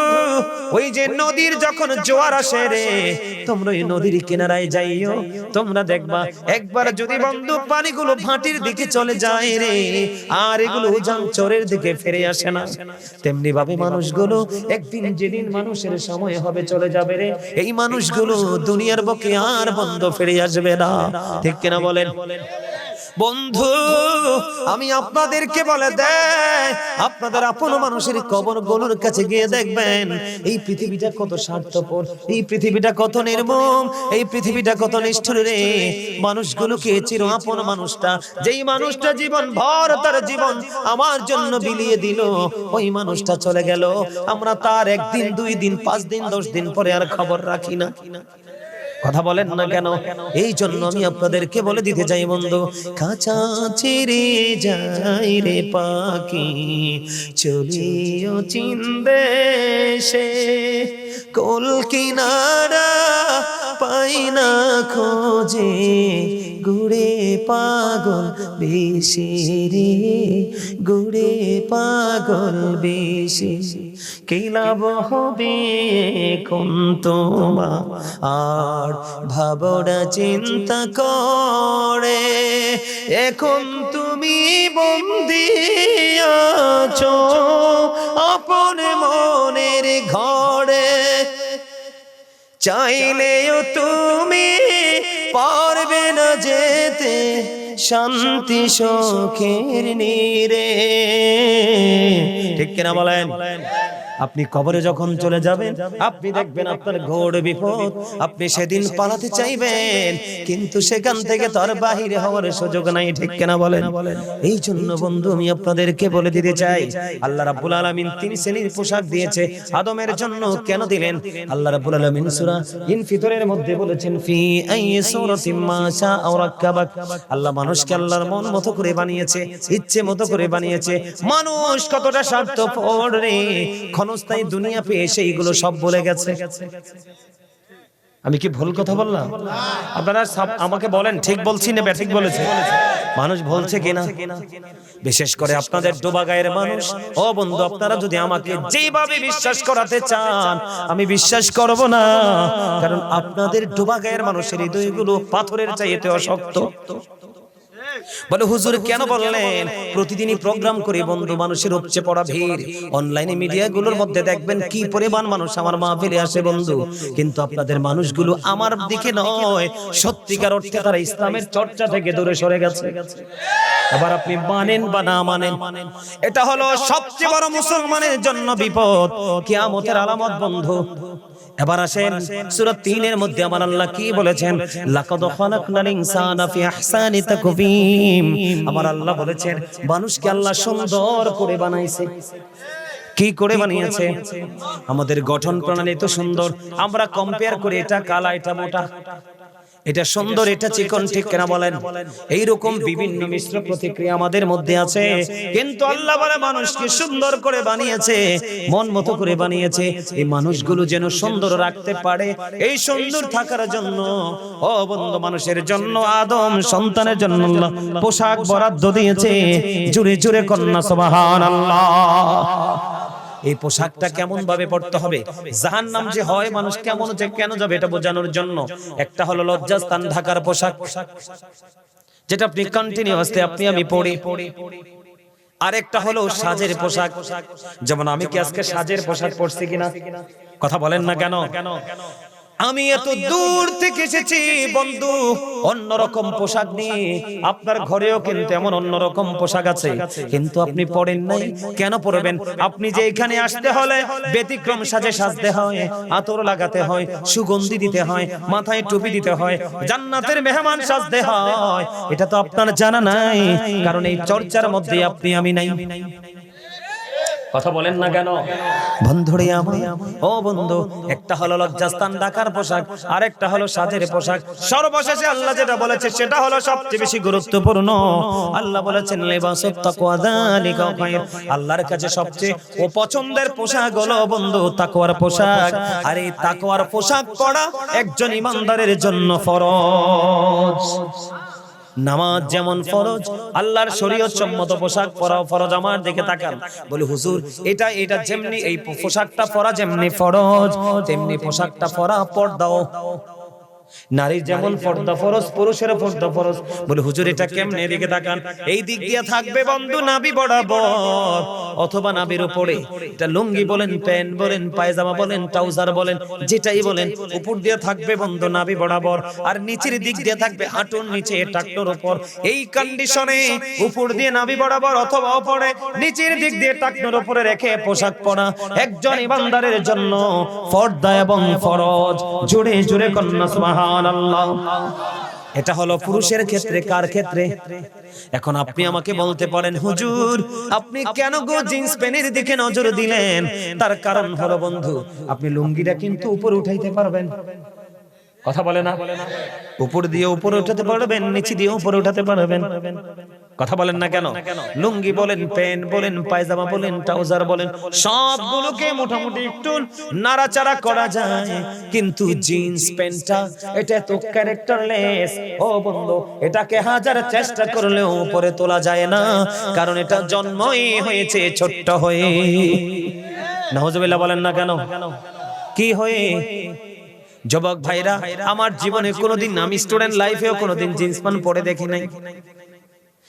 ওই যে নদীর যখন জোয়ার আসে রে, তোমরা ওই নদীর কিনারায় যাইও, তোমরা দেখবা একবার যদি বন্ধু পানিগুলো ভাটির দিকে চলে যায় রে, আর এগুলো উজান চরের দিকে ফিরে আসে না। তেমনি ভাবে মানুষগুলো একদিন যেদিন মানুষের সময় হবে চলে যাবে রে, এই মানুষগুলো দুনিয়ার বুকে আর বন্ধ ফিরে আসবে না। ঠিক কিনা বলেন? বন্ধু আমি আপনাদেরকে বলে দেই, আপনাদের আপন মানুষের কবরগুলোর কাছে গিয়ে দেখবেন এই পৃথিবীটা কত স্বার্থপর, এই পৃথিবীটা কত নির্মম, এই পৃথিবীটা কত নিষ্ঠুর রে। মানুষগুলোকে চির আপন মানুষটা, যেই মানুষটা জীবন ভর তার জীবন আমার জন্য বিলিয়ে দিল, ওই মানুষটা চলে গেল, আমরা তার একদিন 2 দিন 5 দিন 10 দিন পরে আর খবর রাখি না। কথা বলেন না কেন? এই জন্য আমি আপনাদেরকে বলে দিতে চাই বন্ধু, কাঁচা ছেড়ে যাই রে পাখি চলিও চীন দেশে, কোল কিনারা পাই না খোঁজে গুড়ে পাগল বেশি রে, গুড়ে পাগল বেশি, কি লাভ হবে কোন তোমা আর ভাবনা চিন্তা করে, এখন তুমি বন্দী আছো আপন মনের ঘরে, চাইলেও তুমি পারবে না যেতে শান্তি সুখের নীড়ে। ঠিক কিনা বলেন? আপনি কবরে যখন চলে যাবেন আপনি দেখবেন আপনার ঘোর বিপদ, আপনি সেদিন পালাতে চাইবেন কিন্তু সেখান থেকে তার বাহিরে হওয়ার সুযোগ নাই। ঠিক কিনা বলেন? এই জন্য বন্ধু আমি আপনাদেরকে বলে দিতে চাই, আল্লাহ রাব্বুল আলামিন 3 শ্রেণীর পোশাক দিয়েছে আদমের জন্য। কেন দিলেন? আল্লাহ রাব্বুল আলামিন সূরা ইনফিতরের মধ্যে বলেছেন ফি আইয়ি সূরাতিন মা শাআ রাক্কাবাক। আল্লাহ মানুষকে আল্লাহর মন মতো করে বানিয়েছে, ইচ্ছে মতো করে বানিয়েছে। মানুষ কতটা স্বার্থপর রে, ক্ষণস্থায়ী দুনিয়া পেয়ে সেইগুলো সব বলে গেছে। আমি কি ভুল কথা বললাম? আপনারা আমাকে বলেন ঠিক বলছি না ঠিক বলেছে? মানুষ বলছে কিনা? বিশেষ করে আপনাদের ডোবা গায়ের মানুষ, ও বন্ধু আপনারা যদি আমাকে যেভাবে বিশ্বাস করাতে চান আমি বিশ্বাস করব না, কারণ আপনাদের ডোবা গায়ের মানুষের হৃদয়গুলো পাথরের চাইতে অশক্ত। বলে হুজুর কেন বললেন? প্রতিদিনই প্রোগ্রাম করে বন্ধু, মানুষের উপচে পড়া ভিড়, অনলাইনে মিডিয়াগুলোর মধ্যে দেখবেন কি পরিমাণ মানুষ আমার মাহফিলে আসে বন্ধু, কিন্তু আপনাদের মানুষগুলো আমার দিকে নয়, সত্যিকার অর্থে তারা ইসলামের চর্চা থেকে দূরে সরে গেছে। এবার আপনি মানেন বা না মানেন, এটা হলো সবচেয়ে বড় মুসলমানের জন্য বিপদ, কিয়ামতের আলামত বন্ধু। এবার আসেন সূরা 3 এর মধ্যে আমার আল্লাহ কি বলেছেন? লাকাদ খালাকনাল ইনসানা ফি আহসানি তাকওয়িম। আমার আল্লাহ বলেছেন মানুষকে আল্লাহ সুন্দর করে বানাইছে। কি করে বানিয়েছে? আমাদের গঠন প্রণালী তো সুন্দর, আমরা কম্পেয়ার করি এটা কালা এটা মোটা, এটা সুন্দর এটা চিকন, ঠিক কিনা বলেন? এইরকম বিভিন্ন মিশ্র প্রতিক্রিয়া আমাদের মধ্যে আছে, কিন্তু আল্লাহ বলে মানুষকে সুন্দর করে বানিয়েছে, মন মতো করে বানিয়েছে। এই মানুষগুলো যেন সুন্দর রাখতে পারে, এই সুন্দর থাকার জন্য ও বন্ধু মানুষের জন্য আদম সন্তানের জন্য আল্লাহ পোশাক বরাদ্দ দিয়েছে। জোরে জোরে কন্যা সুবহানাল্লাহ। এই পোশাকটা কেমন ভাবে পড়তে হবে, জাহান্নাম যে হয় মানুষ কেমন যে কেন যাবে এটা বোঝানোর জন্য একটা হলো লজ্জাস্থান ঢাকার পোশাক, যেটা আপনি কন্টিনিউয়াসলি আপনি আমি পড়ি। আরেকটা হলো সাজের পোশাক, যেমন আমি কি আজকে সাজের পোশাক পরছি কিনা? কথা বলেন না কেন? আমি এত দূর থেকে এসেছি বন্ধু অন্যরকম পোশাক নিয়ে, আপনার ঘরেও কিন্তু এমন অন্যরকম পোশাক আছে, কিন্তু আপনি পরেন নাই। কেন পরবেন? আপনি যে এখানে আসতে হলে ব্যতিক্রম সাজে সাজতে হয়, আতর লাগাতে হয়, সুগন্ধি দিতে হয়, মাথায় টুপি দিতে হয়, জান্নাতের মেহমান সাজতে হয়, এটা তো আপনার জানা নাই, কারণ এই চর্চার মধ্যে আপনি আমি নাই। কথা বলেন না কেন? বন্ধুরে আমার, ও বন্ধু, একটা হলো লজ্জাস্থান ঢাকার পোশাক, আরেকটা হলো সাজের পোশাক। সর্বশেষে আল্লাহ যেটা বলেছে সেটা হলো সবচেয়ে বেশি গুরুত্বপূর্ণ। আল্লাহ বলেছেন লিবাসুত তাকওয়া যালিকা খায়র। আল্লাহর কাছে সবচেয়ে ও পছন্দের পোশাক হলো বন্ধু তাকওয়ার পোশাক। আর এই তাকওয়ার পোশাক পরা একজন ঈমানদারের জন্য ফরজ। নামাজ যেমন ফরজ, আল্লাহর শরীয়ত সম্মত পোশাক পরা ফরজ। আমার দিকে তাকান, বলে হুজুর এটা যেমনি এই পোশাকটা পরা যেমনি ফরজ, তেমনি পোশাকটা পরা পর্দাও। নারীর যেমন পর্দা ফরজ, পুরুষেরও পর্দা ফরজ। বলে হুজুর এটা কেমনে? এদিকে তাকান, এই দিক দিয়ে থাকবে বন্ধু নাভি বরাবর অথবা নাভির উপরে, এটা লুঙ্গি বলেন, প্যান্ট বলেন, পায়জামা বলেন, ট্রাউজার বলেন, যেটাই বলেন, উপর দিয়ে থাকবে বন্ধু নাভি বরাবর, আর নিচের দিক দিয়ে থাকবে হাঁটুর নিচে, টাকনোর উপর। এই কন্ডিশনে উপর দিয়ে নাভি বরাবর অথবা উপরে, নিচের দিক দিয়ে টাকনোর উপরে রেখে পোশাক পরা একজন ইমানদারের জন্য পর্দা এবং ফরজ। জোরে জোরে কন্যা সুবহানাল্লাহ। এটা হলো পুরুষের ক্ষেত্রে। কার ক্ষেত্রে? এখন আপনি আমাকে বলতে পারেন, হুজুর আপনি কেন গো জিন্স প্যান্টের দিকে নজর দিলেন? তার কারণ হলো বন্ধু, আপনি লুঙ্গিটা কিন্তু উপরে উঠাইতে পারবেন। কথা বলে না? উপর দিয়ে উপরে উঠাতে পারবেন, নিচে দিয়ে উপরে উঠাতে পারবেন। কথা বলেন না কেন? লুঙ্গি বলেন, প্যান্ট বলেন, পায়জামা বলেন, ট্রাউজার বলেন, সবগুলোকে মোটামুটি একটু নাড়াচাড়া করা যায়, কিন্তু জিন্স প্যান্টটা এটা তো ক্যারেক্টারলেস। ও বন্ধু, এটাকে হাজার চেষ্টা করলেও উপরে তোলা যায় না, কারণ এটা জন্মই হয়েছে ছোট্ট হয়ে। নাউজুবিল্লাহ বলেন না কেন? কি হয়ে? যুবক ভাইরা, আমার জীবনে কোনোদিন, আমি স্টুডেন্ট লাইফেও কোনোদিন জিন্স প্যান্ট পরে দেখি নাই।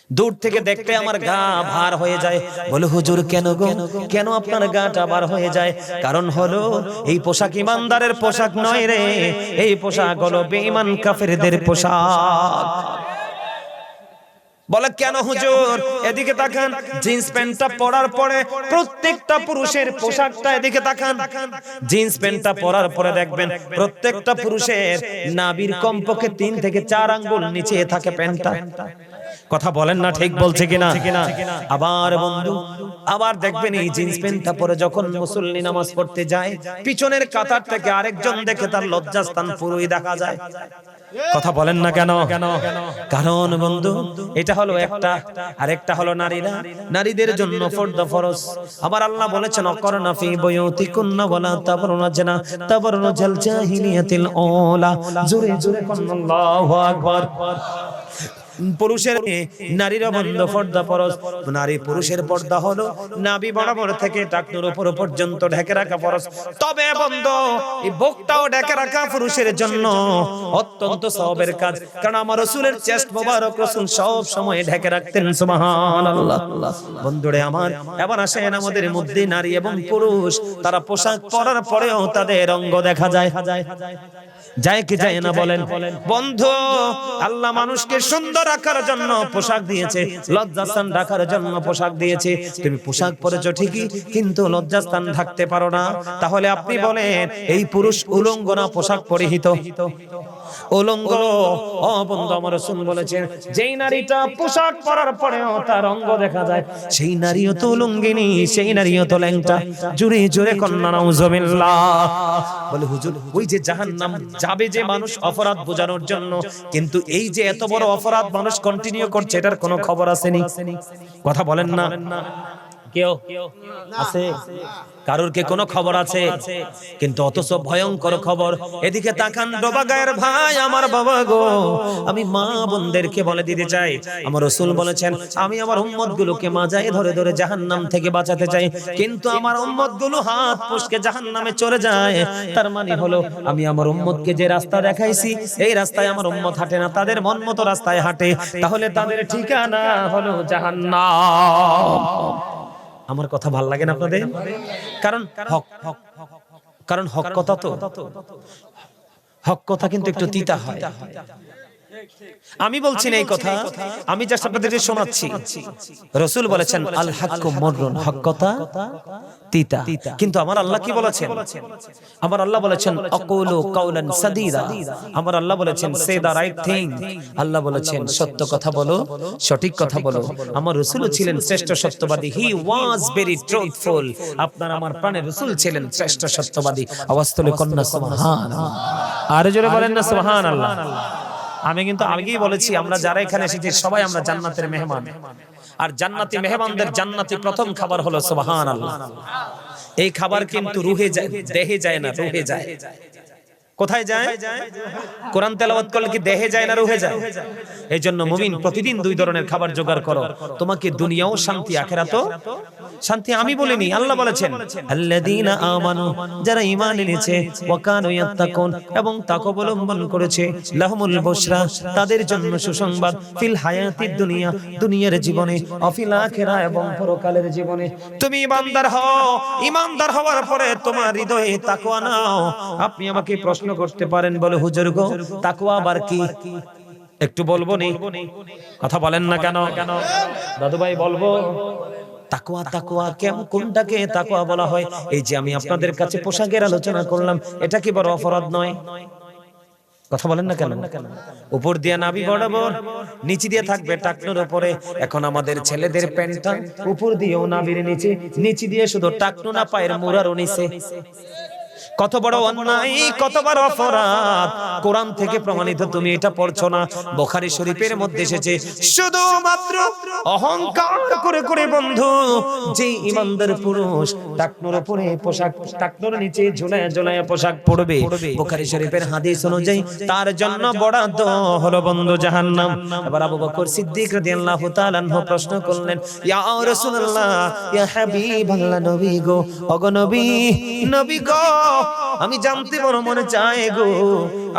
দূর থেকে দেখতে আমার গা ভার হয়ে যায়। বলে হুজুর কেন গো, কেন আপনার গাটা ভার হয়ে যায়? কারণ হলো এই পোশাক ইমানদারের পোশাক নয় রে, এই পোশাক হলো বেঈমান কাফেরদের পোশাক। বলে কেন হুজুর? এদিকে তাকান, জিন্স প্যান্টটা পরার পরে প্রত্যেকটা পুরুষের পোশাকটা, এদিকে তাকান, জিন্স প্যান্টটা পরার পরে দেখবেন প্রত্যেকটা পুরুষের নাভির কমপক্ষে 3 থেকে 4 আঙ্গুল নিচে থাকে প্যান্টটা। কথা বলেন না, ঠিক বলছে কিনা? আবার বন্ধু, আবার দেখবেন এই জিন্স প্যান্টটা পরে যখন মুসল্লি নামাজ পড়তে যায়, পিছনের কাতার থেকে আরেকজন দেখে তার লজ্জাস্থান পুরোই দেখা যায়। কথা বলেন না কেন? কারণ বন্ধু এটা হলো একটা, আর একটা হলো নারীরা, নারীদের জন্য পর্দা ফরজ। আবার আল্লাহ বলেছেন অকরনা ফি বুয়ুতিকুন্না ওয়ালা তাবরুনা জানা তাবরুজাল জাহিলিয়াতিল ওলা। জোরে জোরে আল্লাহু আকবার। পুরুষের নারীরা বন্ধ পর্দা ফরজ। নারী পুরুষের পর্দা হলো নাভি বরাবর থেকে টাকনুর উপর পর্যন্ত ঢেকে রাখা ফরজ। তবে বন্ধ এই বুকটাও ঢেকে রাখা পুরুষের জন্য অত্যন্ত সওয়াবের কাজ, কারণ আমার রাসূলের চেস্ট মোবারক রাসূল সব সময় ঢেকে রাখতেন। সুবহানাল্লাহ। বন্ধুরে আমার, এবার আসেন আমাদের মধ্যে নারী এবং পুরুষ, তারা পোশাক পরার পরেও তাদের অঙ্গ দেখা যায়। যায় কি যায় না বলেন? বন্ধু, আল্লাহ মানুষকে সুন্দর রাখার জন্য পোশাক দিয়েছে, লজ্জাস্থান ঢাকার জন্য পোশাক দিয়েছে। তুমি পোশাক পরেছো ঠিকই, কিন্তু লজ্জাস্থান ঢাকতে পারো না। তাহলে আপনি বলেন এই পুরুষ উলঙ্গ না পোশাক পরিহিত? উলঙ্গ। ও বন্ধু, আমার রাসূল বলেছেন যেই নারীটা পোশাক পরার পরেও তার অঙ্গ দেখা যায়, সেই নারীও তো উলঙ্গিনী, সেই নারীও তো ল্যাংটা। জোরে জোরে কন্না নাউজুবিল্লাহ। বলে হুজুর ওই যে জাহান্নাম যাবে যে মানুষ অপরাধ বোঝানোর জন্য, কিন্তু এই যে এত বড় অপরাধ মানুষ কন্টিনিউ করছে, এটার কোনো খবর আসেনি? কথা বলেন না কেউ? আছে কারোর কে কোনো খবর আছে? কিন্তু অথচ ভয়ঙ্কর খবর। এদিকে তাকান ডোবা গায়ের ভাই, আমার বাবা গো, আমি মা বোনদেরকে বলে দিতে চাই, আমার রাসূল বলেছেন আমি আমার উম্মত গুলোকে মাজায় ধরে ধরে জাহান্নাম থেকে বাঁচাতে চাই, কিন্তু আমার উম্মত গুলো হাত পুষকে জাহান্নামে চলে যায়। তার মানে হলো আমি আমার উম্মতকে যে রাস্তা দেখাইছি, এই রাস্তায় আমার উম্মত হাঁটে না, তাদের মন মতো রাস্তায় হাঁটে, তাহলে তাদের ঠিকানা হলো জাহান্নাম। আমার কথা ভাল লাগে না আপনাদের? কারণ হক কথা, তো হক কথা কিন্তু একটু তিতা হয়। আমি বলছি না এই কথা, আমি জাস্ট আপনাদেরকে শোনাচ্ছি। রাসূল বলেছেন আল হাক্কু মুররুন, হক কথা তিতা। কিন্তু আমার আল্লাহ কি বলেছেন? আমার আল্লাহ বলেছেন আকুলু কাওলান সাদীদা। আমার আল্লাহ বলেছেন সে দা রাইট থিং। আল্লাহ বলেছেন সত্য কথা বলো, সঠিক কথা বলো। আমার রাসূলও ছিলেন শ্রেষ্ঠ সত্যবাদী। হি ওয়াজ ভেরি ট্রুথফুল। আপনার আমার প্রাণের রাসূল ছিলেন শ্রেষ্ঠ সত্যবাদী। আওয়াজ তুলে কন্যা সুবহানাল্লাহ। আর জোরে বলেন না সুবহানাল্লাহ। আমি কিন্তু আগেই বলেছি, আমরা যারা এখানে এসেছি সবাই আমরা জান্নাতের মেহমান, আর জান্নাতি মেহমানদের জান্নাতি প্রথম খাবার হলো সুবহানাল্লাহ। এই খাবার কিন্তু রুহে যায়, দেহে যায় না, রুহে যায়। কোথায় যায়? কোরআন তেলাওয়াত করলে কি দেহে যায় না রুহে যায়? এই জন্য মুমিন প্রতিদিন 2 ধরনের খাবার জোগাড় করো, তোমাকে দুনিয়াও শান্তি আখিরাতও শান্তি। আমি বলিনি, আল্লাহ বলেছেন আল্লাযীনা আমানু, যারা ঈমান এনেছে, ওয়া কানু ইয়াত্তাকুন, এবং তাকওয়া অবলম্বন করেছে, লাহুমুল বুশরা, তাদের জন্য সুসংবাদ, ফিল হায়াতিদ দুনিয়া, দুনিয়ার জীবনে, অফিল আখিরা, এবং পরকালের জীবনে। তুমি ঈমানদার হও, ঈমানদার হওয়ার পরে তোমার হৃদয়ে তাকওয়া নাও। আপনি আমাকে প্রশ্ন করতে পারেন, বলে হুজুর গো তাকওয়া আবার কি? একটু বলবো নি, কথা বলেন না কেন? দাদু ভাই বলবো তাকওয়া, তাকওয়া কেমন, কোনটাকে তাকওয়া বলা হয়? এই যে আমি আপনাদের কাছে পোশাকের আলোচনা করলাম, এটা কি বড় অপরাধ নয়? কথা বলেন না কেন? উপর দিয়ে নাভি বরাবর, নিচে দিয়ে থাকবে টাকনুর উপরে। এখন আমাদের ছেলেদের প্যান্টটা উপর দিয়েও নাভির নিচে, নিচে দিয়ে শুধু টাকনু না, পায়ের মুড়ারও নিচে। কত বড় অন্যায়, কত বড় অপরাধ! কোরআন থেকে প্রমাণিত, তুমি এটা পড়ছো না? বুখারী শরীফের মধ্যে এসেছে, শুধুমাত্র অহংকার করে করে বন্ধু, যে ইমানদার পুরুষ টাকনুর উপরে পোশাক, টাকনুর নিচে ঝুলায় ঝুলায় পোশাক পরবে, বুখারী শরীফের হাদিস অনুযায়ী তার জন্য বরাদ্দ হলো বন্ধু জাহান্নাম। এবার আবু বকর সিদ্দিক রাদিয়াল্লাহু তাআলা আনহু প্রশ্ন করলেন, ইয়া রাসূলুল্লাহ, ইয়া হাবিবাল্লাহ, নবী গো, ওগো নবী, নবী গো, আমি জানতে বড় মনে চায় গো,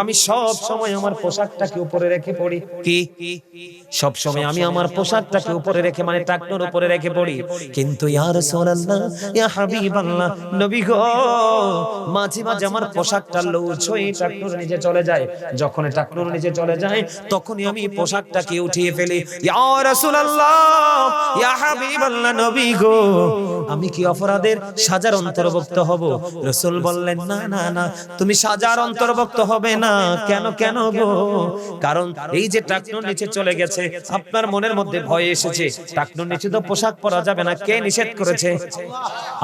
আমি সব সময় আমার পোশাকটাকে উপরে রেখে পড়ি। কি সব সময় আমি আমার পোশাকটাকে উপরে রেখে, মানে টাকনুর উপরে রেখে পড়ি, কিন্তু ইয়া রাসূলুল্লাহ, ইয়া হাবিবাল্লাহ, নবী গো, মাঝে মাঝে আমার পোশাকটা লুজ হয়ে টাকনুর নিচে চলে যায়। যখন টাকনুর নিচে চলে যায়, তখনই আমি পোশাকটাকে উঠিয়ে ফেলি। ইয়া রাসূলুল্লাহ, ইয়া হাবিবাল্লাহ, নবী গো, আমি কি অপরাধের সাজার অন্তর্ভুক্ত হব? রাসূল বললেন, না না না, তুমি সাজার অন্তর্ভুক্ত হবে না। কেন কেন গো? কারণ এই যে টাকনুর নিচে চলে গেছে, আপনার মনের মধ্যে ভয় এসেছে, টাকনুর নিচে তো পোশাক পরা যাবে না। কে নিষেধ করেছে?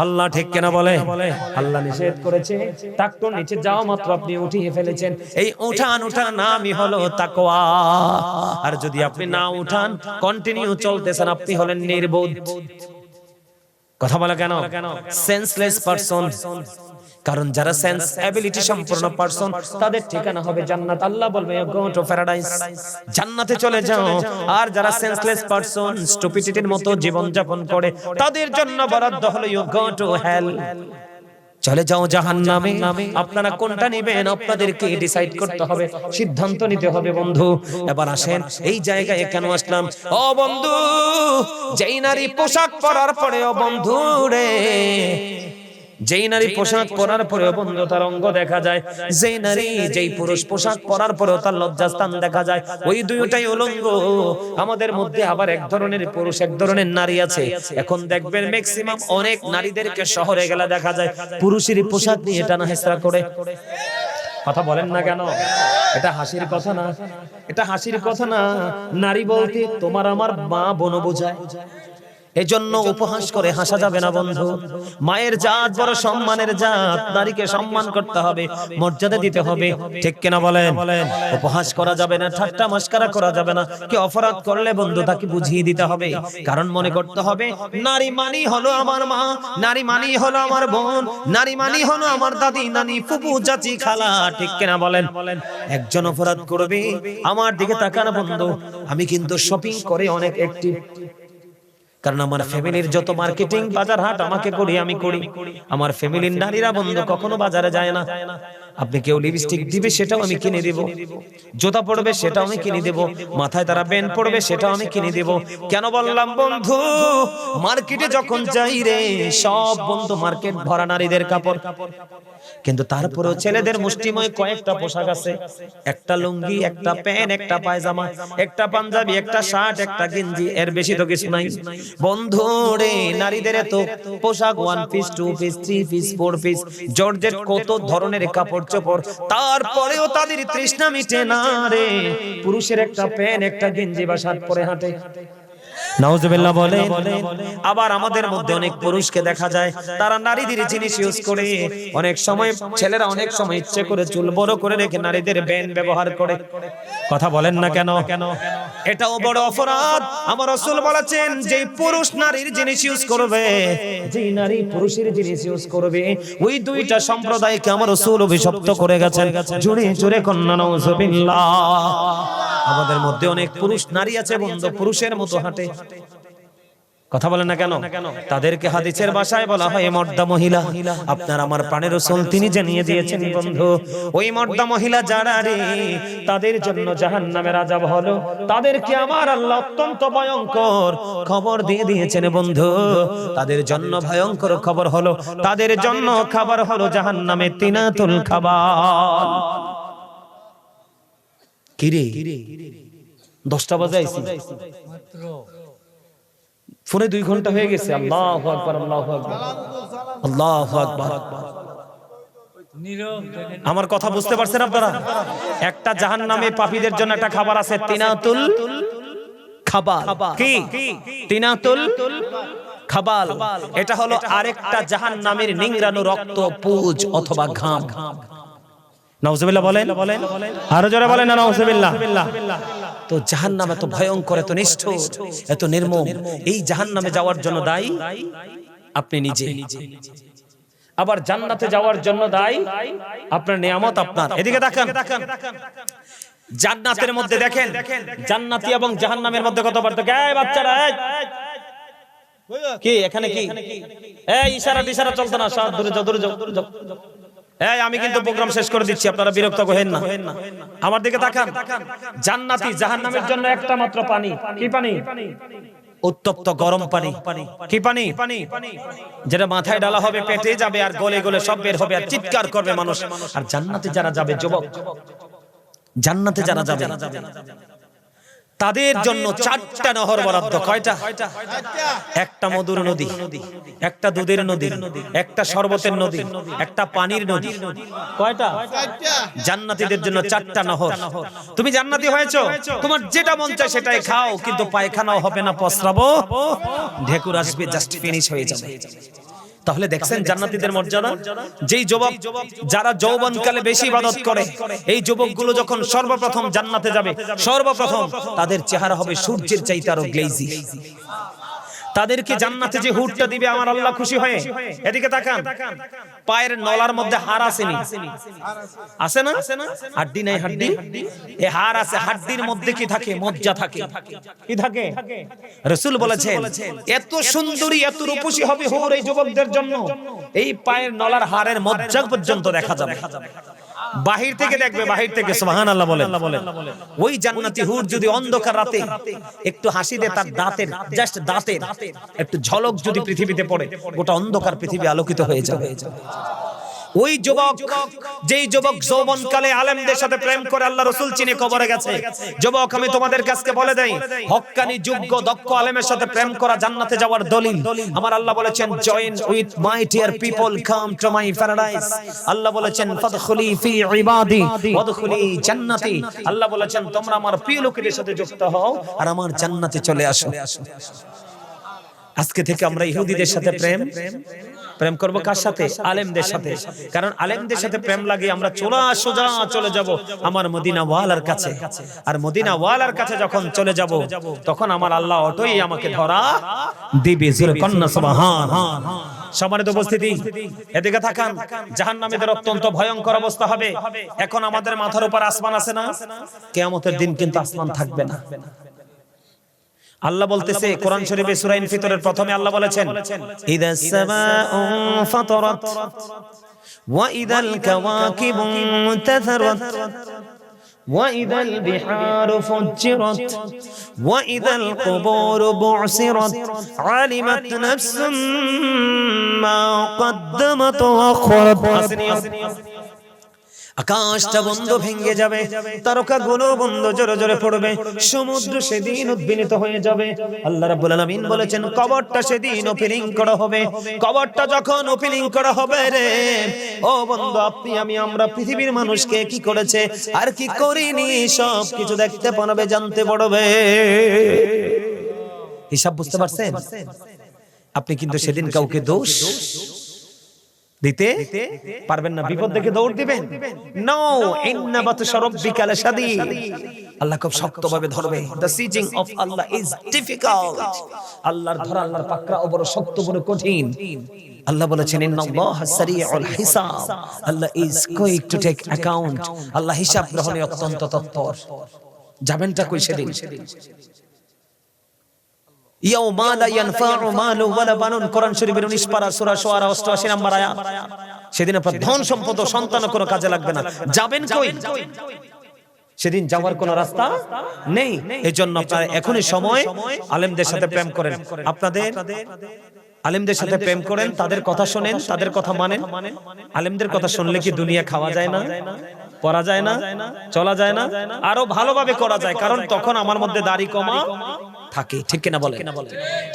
আল্লাহ। ঠিক কেন বলে? আল্লাহ নিষেধ করেছে। টাকনুর নিচে যাওয়া মাত্র আপনি উঠিয়ে ফেলেছেন। এই উঠান নামই হলো তাকওয়া। আর যদি আপনি না উঠান, কন্টিনিউ চলতেছেন, আপনি হলেন নির্বোধ। কথা বলা কেন? Senseless person. কারণ যারা সেন্স এবিলিটি সম্পন্ন পারসন, তাদের ঠিকানা হবে জান্নাত। আল্লাহ বলবে গো টু প্যারাডাইস, জান্নাতে চলে যাও। আর যারা সেন্সলেস পারসন, স্টুপিডিটির মতো জীবন যাপন করে, তাদের জন্য বরাদ্দ হলো ইউ গো টু হেল, চলে যাও জাহান্নামে। আপনারা কোনটা নেবেন? আপনাদেরকে ডিসাইড করতে হবে, সিদ্ধান্ত নিতে হবে বন্ধু। এবার আসেন, এই জায়গায় কেন আসলাম? ও বন্ধু, যেই নারী পোশাক পরার পরে, ও বন্ধু রে, যেই নারী পোশাক পরার পরেও বন্ধু তার অঙ্গ দেখা যায়, যেই নারী, যেই পুরুষ পোশাক পরার পরেও তার লজ্জাস্থান দেখা যায়, ওই দুইটাই উলঙ্গ। আমাদের মধ্যে আবার এক ধরনের পুরুষ, এক ধরনের নারী আছে। এখন দেখবেন ম্যাক্সিমাম অনেক নারীদেরকে শহরে গেলে দেখা যায় পুরুষের পোশাক নিয়ে টানা হেঁচড়া করে। কথা বলেন না কেন? এটা হাসির কথা না, এটা হাসির কথা না। নারী বলতে তোমার আমার মা বোন বোঝায়। এজন্য উপহাস করে হাসা যাবে না বন্ধু। মায়ের জাত বড় সম্মানের জাত, নারীকে সম্মান করতে হবে, মর্যাদা দিতে হবে। ঠিক কিনা বলেন? উপহাস করা যাবে না, ঠাট্টা মস্করা করা যাবে না। কি অপরাধ করলে বন্ধু তাকে বুঝিয়ে দিতে হবে। কারণ মনে করতে হবে নারী মানি হলো আমার মা, নারী মানি হলো আমার বোন, নারী মানি হলো আমার দাদি, নানি, ফুপু, চাচি, খালা। ঠিক কিনা বলেন? একজন অপরাধ করবে, আমার দিকে তাকান বন্ধু, আমি কিন্তু শপিং করে অনেক অ্যাক্টিভ। কারণ আমার ফ্যামিলির যত মার্কেটিং, বাজার হাট আমাকে করি, আমি করি। আমার ফ্যামিলির নারীরা বন্ধু কখনো বাজারে যায় না। আপনি কেউ লিপস্টিক দিবে, সেটাও আমি কিনে দেব। জুতা পরবে, সেটাও আমি কিনে দেব। মাথায় তারা ব্যান্ড পরবে, সেটাও আমি কিনে দেব। কেন বললাম বন্ধু? মার্কেটে যখন যাই রে, সব বন্ধু মার্কেট ভরা নারীদের কাপড়, কিন্তু তারপরেও ছেলেদের মুষ্টিময় কয়েকটা পোশাক আছে। একটা লুঙ্গি, একটা প্যান্ট, একটা পায়জামা, একটা পাঞ্জাবি, একটা শার্ট, একটা গেঞ্জি, এর বেশি তো কিছু নাই বন্ধু রে। নারীদের তো পোশাক 1 piece, 2 piece, 3 piece, 4 piece, georgette, কত ধরনের কাপড় চোপড়, তারপরেও তাদের তৃষ্ণা মিটে না রে। পুরুষের একটা প্যান্ট, একটা গেঞ্জি বা শার্ট পরে হাঁটে। নাউজুবিল্লাহ বলে। আবার আমাদের মধ্যে অনেক পুরুষকে দেখা যায় তারা নারীদের জিনিস ইউজ করে। অনেক সময় ছেলেরা অনেক সময় ইচ্ছে করে চুল বড় করে রেখে নারীদের ব্যান্ড ব্যবহার করে। কথা বলেন না কেন? এটাও বড় অপরাধ। আমার রাসূল বলেছেন যে পুরুষ নারীর জিনিস ইউজ করবে, যে নারী পুরুষের জিনিস ইউজ করবে, ওই দুইটা সম্প্রদায়কে আমার রাসূল অভিশপ্ত করে গেছেন। জোরে জোরে কন্না নাউজুবিল্লাহ। আমাদের মধ্যে অনেক পুরুষ নারী আছে বন্ধু, পুরুষের মতো হাঁটে। কথা বলেন না কেন? তাদেরকে হাদিসের ভাষায় বলা হয় মর্দা মহিলা। আপনার আমার প্রাণের রাসূল তিনি জানিয়ে দিয়েছেন বন্ধু, ওই মর্দা মহিলা যারা রে, তাদের জন্য জাহান্নামের আযাব হলো। তাদেরকে আমার আল্লাহ অত্যন্ত ভয়ঙ্কর খবর দিয়ে দিয়েছেন বন্ধু। তাদের জন্য ভয়ঙ্কর খবর হলো, তাদের জন্য খাবার হলো জাহান্নামে তিনাতুল খাবার। কিরে 10টা বাজে আইছি মাত্র, ফোনে 2 ঘন্টা হয়ে গেছে। আল্লাহু আকবার, আল্লাহু আকবার, আল্লাহু আকবার। আমার কথা বুঝতে পারছেন আপনারা? একটা জাহান্নামে পাপীদের জন্য একটা খাবার আছে, তিনাতুল খাবার। কি? তিনাতুল খাবাল। এটা হলো আরেকটা জাহান্নামের নিংড়ানো রক্ত, পুজ অথবা ঘাম। নাউজুবিল্লাহ বলেন, আরো জোরে বলেন না নাউজুবিল্লাহ। তো জাহান্নাম এত ভয়ঙ্কর, এত নিষ্ঠুর, এত নির্মম। এই জাহান্নামে যাওয়ার জন্য দায়ী আপনি নিজে। আবার জান্নাতে যাওয়ার জন্য দায়ী আপনার নিয়ামত আপনার। এদিকে দেখেন, জান্নাতের মধ্যে দেখেন জান্নাতি এবং জাহান্নামের মধ্যে কত পার্থক্য। এই বাচ্চারা, কি এখানে কি এই ইশারা ইশারা চলতো না? সব দূরে যাও, দূরে যাও, দূরে যাও। এই আমি কিন্তু প্রোগ্রাম শেষ করে দিচ্ছি, আপনারা বিরক্ত হবেন না। আমার দিকে তাকান। জান্নাতি জাহান্নামের জন্য একটা মাত্র পানি। কি পানি? উত্তপ্ত গরম পানি। কি পানি? যেটা মাথায় ডালা হবে, পেটে যাবে, আর গলে গলে সব বের হবে, আর চিৎকার করবে মানুষ। আর জান্নাতে যারা যাবে, যুবক, জান্নাতে যারা যাবে তাদের জন্য 4টা নহর বরাদ্দ। কয়টা? একটা মধুর নদী, একটা দুধের নদী, একটা শরবতের নদী, একটা পানির নদী। কয়টা? জান্নাতীদের জন্য 4টা নহর। তুমি জান্নাতি হয়েছো, তোমার যেটা মন চায় সেটাই খাও, কিন্তু পায়খানাও হবে না, প্রস্রাবও ঢেকুর আসবে, জাস্ট ফিনিশ হয়ে যাবে। তাহলে দেখছেন জান্নাতীদের মর্যাদা। যেই যুবক যারা যৌবনকালে বেশি ইবাদত করে, এই যুবকগুলো যখন সর্বপ্রথম জান্নাতে যাবে, সর্বপ্রথম তাদের চেহারা হবে সূর্যের চাইতে আরো গ্লেজি। তাদেরকে জান্নাতে যে হুরটা দিবে আমার আল্লাহ খুশি হয়ে। এদিকে তাকান, পায়ের নলার মধ্যে হাড় আসেনি? আছে না? হাড্ডি নাই, হাড্ডি এ হাড় আছে। হাড্ডির মধ্যে কি থাকে? মজ্জা থাকে। কি থাকে? রাসূল বলেছেন এত সুন্দরী, এত রূপসী হবে হুর এই যুবকদের জন্য, এই পায়ের নলার হাড়ের মজ্জা পর্যন্ত দেখা যাবে। বাহির থেকে দেখবে, বাহির থেকে। সুবহানাল্লাহ বলেন। ওই জান্নাতি হুর যদি অন্ধকার রাতে একটু হাসি দেয়, তার দাঁতের জাস্ট দাঁতের একটু ঝলক যদি পৃথিবীতে পড়ে, গোটা অন্ধকার পৃথিবী আলোকিত হয়ে যাবে। ওই যুবক, যেই যুবক যৌবনকালে আলেমদের সাথে প্রেম করে আল্লাহ রাসূল চিনে কবরে গেছে, যুবক আমি তোমাদের কাছে বলে দেই, হক্কানি যোগ্য দক্ষ আলেমের সাথে প্রেম করা জান্নাতে যাওয়ার দলিল। আমার আল্লাহ বলেছেন join with my dear people, come to my paradise. আল্লাহ বলেছেন ফাদখুলি ফি ইবাদি ওয়াদখুলি জান্নাতি। আল্লাহ বলেছেন তোমরা আমার প্রিয় লোকেদের সাথে যুক্ত হও আর আমার জান্নাতে চলে আসো। আজকে থেকে আমরা ইহুদিদের সাথে প্রেম করব। কার সাথে? আলেমদের সাথে। কারণ আলেমদের সাথে প্রেম লাগে আমরা সোজা চলে যাব আমার মদিনা ওয়ালার কাছে। আর মদিনা ওয়ালার কাছে যখন চলে যাব, তখন আমার আল্লাহ অটোই আমাকে ধরা দিবে। জোরে কন্না সুবহান। সম্মানিত উপস্থিতি, এদিকে তাকান, জাহান্নামীদের অত্যন্ত ভয়ঙ্কর অবস্থা হবে। এখন আমাদের মাথার উপর আসমান আছে না? কিয়ামতের দিন কিন্তু আসমান থাকবে না। আল্লাহ বলতেছে কোরআন শরীফে সূরা ইনফিতরের প্রথমে আল্লাহ বলেছেন ইদাস সামাউ ফাতারাত ওয়া ইদাল কাওয়াকিবু মুনতাসারাত ওয়া ইদাল বিহারু ফুজ্জিরাত ওয়া ইদাল কুবুরু বু'সিরাত আলিমাত নাফসুম মা কদ্দামাত ওয়া আখরাত। আকাশটা বন্ধ ভেঙে যাবে, তারকাগুলো বন্ধ জোরে জোরে পড়বে, সমুদ্র সেদিন উদ্বিগ্ন হয়ে যাবে। আল্লাহ রাব্বুল আলামিন বলেছেন কবরটা সেদিন ওপেনিং করা হবে। কবরটা যখন ওপেনিং করা হবে রে ও বন্ধু, আপনি আমি আমরা পৃথিবীর মানুষকে কি করেছে আর কি করিনি সব কিছু দেখতে পারবে, জানতে পারবে। হিসাব বুঝতে পারছেন? আপনি কিন্তু সেদিন কাউকে দোষ দিতে পারবেন না, বিপদ দেখে দৌড় দিবেন। নো, ইন্না বাতশা রাব্বিকা লাশাদীদ, আল্লাহ খুব শক্তভাবে ধরবে। The seizing of Allah is difficult, আল্লাহর ধরা, আল্লাহর পাকড়াও বড় শক্ত, বড় কঠিন। আল্লাহ বলেছেন ইন্নাল্লাহা সারিউল হিসাব, Allah is quick to take account, আল্লাহ হিসাব গ্রহণে অত্যন্ত তৎপর। যাবেনটা কই সেদিন? ইয়াউমা লা ইয়ানফাউ মালু ওয়ালা বানুন, কোরআন শরীফের 19 পারা সূরা শুআরা 88 নম্বর আয়াত। সেদিন আপনার ধন সম্পদ ও সন্তান কোনো কাজে লাগবে না। যাবেন কই? সেদিন যাওয়ার কোনো রাস্তা নেই। এজন্য আপনারা এখনই সময় আলেমদের সাথে প্রেম করেন, আপনাদের আলেমদের সাথে প্রেম করেন, তাদের কথা শুনেন, তাদের কথা মানেন। আলেমদের কথা শুনলে কি দুনিয়া খাওয়া যায় না, পড়া যায় না, চলা যায় না, আরো ভালোভাবে করা যায়, কারণ তখন আমার মধ্যে দাড়ি কমা থাকে, ঠিক কিনা বলেন?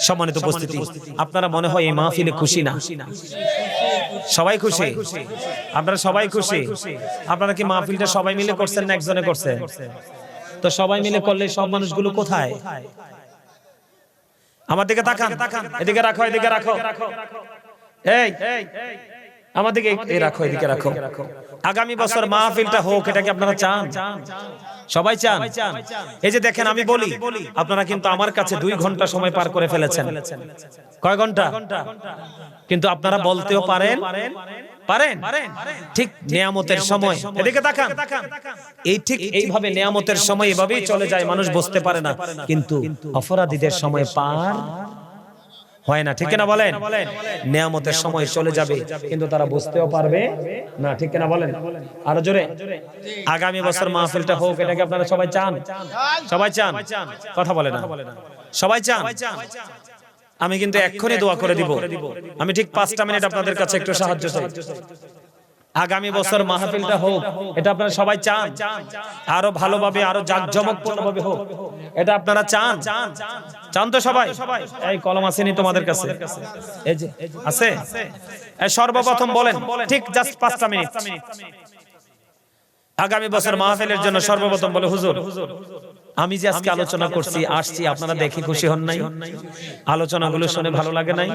সম্মানিত উপস্থিতি, আপনারা মনে হয় এই মাহফিলে খুশি না? সবাই খুশি? আপনারা সবাই খুশি? আপনারা কি মাহফিলটা সবাই মিলে করছেন না একজনে করছেন? তো সবাই মিলে করলে সব মানুষগুলো কোথায়? আমার দিকে তাকান, এদিকে রাখো, এদিকে রাখো, এই আমার দিকে রাখো, এদিকে রাখো। আগামী বছর মাহফিলটা হোক, এটা কি আপনারা চান? সবাই চান? এই যে দেখেন, আমি বলি, আপনারা কিন্তু আমার কাছে 2 ঘন্টা সময় পার করে ফেলেছেন। কয় ঘন্টা? কিন্তু আপনারা বলতেও পারেন, পারেন ঠিক নিয়ামতের সময়, এদিকে তাকান, এই ঠিক এইভাবে নিয়ামতের সময় এভাবেই চলে যায়, মানুষ বুঝতে পারে না, কিন্তু অপরাধীদের সময় পার হয় না, ঠিক না বলেন? নিয়ামতের সময় চলে যাবে কিন্তু তারা বুঝতেও পারবে না, ঠিক না বলেন? আরো জোরে। আগামী বছর মাহফিলটা হোক, এটাকে আপনারা সবাই চান? সবাই চান? কথা বলে না, সবাই চান? আমি কিন্তু এক্ষুনি দোয়া করে দিব, আমি ঠিক 5টা মিনিট আপনাদের কাছে একটু সাহায্য চাই। আগামী বছর মাহফিলটা হোক, এটা আপনারা সবাই চান? আরো ভালোভাবে, আরো জাঁকজমকপূর্ণভাবে হোক, এটা আপনারা চান? চান তো সবাই? এই কলম আসেনি তোমাদের কাছে? এই যে আছে। সর্বপ্রথম বলেন, ঠিক জাস্ট 5টা মিনিট। আগামী বছর মাহফিলের জন্য সর্বপ্রথম বলে, হুজুর আমি যে আজকে আলোচনা করছি, আসছি, আপনারা দেখে খুশি হন নাই? আলোচনাগুলো শুনে ভালো লাগে নাই?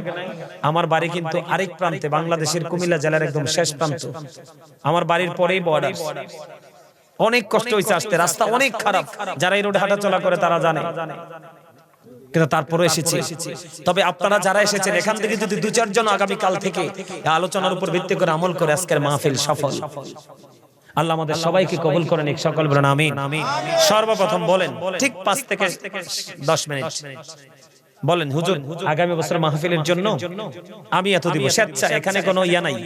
আমার বাড়ি কিন্তু আরেক প্রান্তে, বাংলাদেশের কুমিল্লা জেলার একদম শেষ প্রান্ত। আমার বাড়ির পরেই বর্ডার। অনেক কষ্ট হয়েছে আসতে, রাস্তা অনেক খারাপ, যারা এই রোডে হাঁটা চলা করে তারা জানে, কিন্তু তারপরে এসেছি। তবে আপনারা যারা এসেছেন, এখান থেকে যদি 2-4 জন আগামী কাল থেকে আলোচনার উপর ভিত্তি করে আমল করে, আজকের মাহফিল সফল। আল্লাহ আমাদের সবাইকে কবুল করেন, সকল বলেন আমিন। সর্বপ্রথম বলেন, ঠিক 5 থেকে 10 মিনিট বলেন, হুজুর আগামী বছর মাহফিলের জন্য আমি এত দিব, স্বেচ্ছা, এখানে কোনো ইয়া নাই,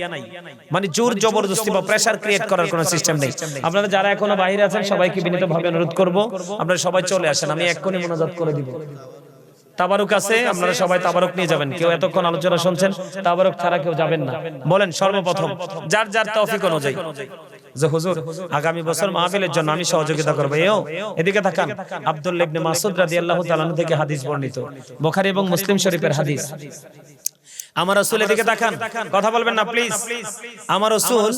মানে জোর জবরদস্তি বা প্রেসার ক্রিয়েট করার কোনো সিস্টেম নেই। আপনারা যারা এখনো বাইরে আছেন, সবাইকে বিনীতভাবে অনুরোধ করব, আপনারা সবাই চলে আসেন, আমি এক্ষুনি মোনাজাত করে দিব। তাবারুক আছে, আপনারা সবাই তাবারুক নিয়ে যাবেন। কেউ এতক্ষণ আলোচনা শুনছেন, তাবারুক ছাড়া কেউ যাবেন না। বলেন সর্বপ্রথম, যার যার তৌফিক অনুযায়ী, যে হুজুর আগামী বছর মাহফিলের জন্য আমি সহযোগিতা করব। এদিকে তাকান, আব্দুল্লাহ ইবনে মাসউদ রাদিয়াল্লাহু তাআলা আনহু থেকে হাদিস বর্ণিত, বুখারী এবং মুসলিম শরীফের হাদিস। আমার রাসূল, এদিকে তাকান, কথা বলবেন না প্লিজ। আমার রাসূল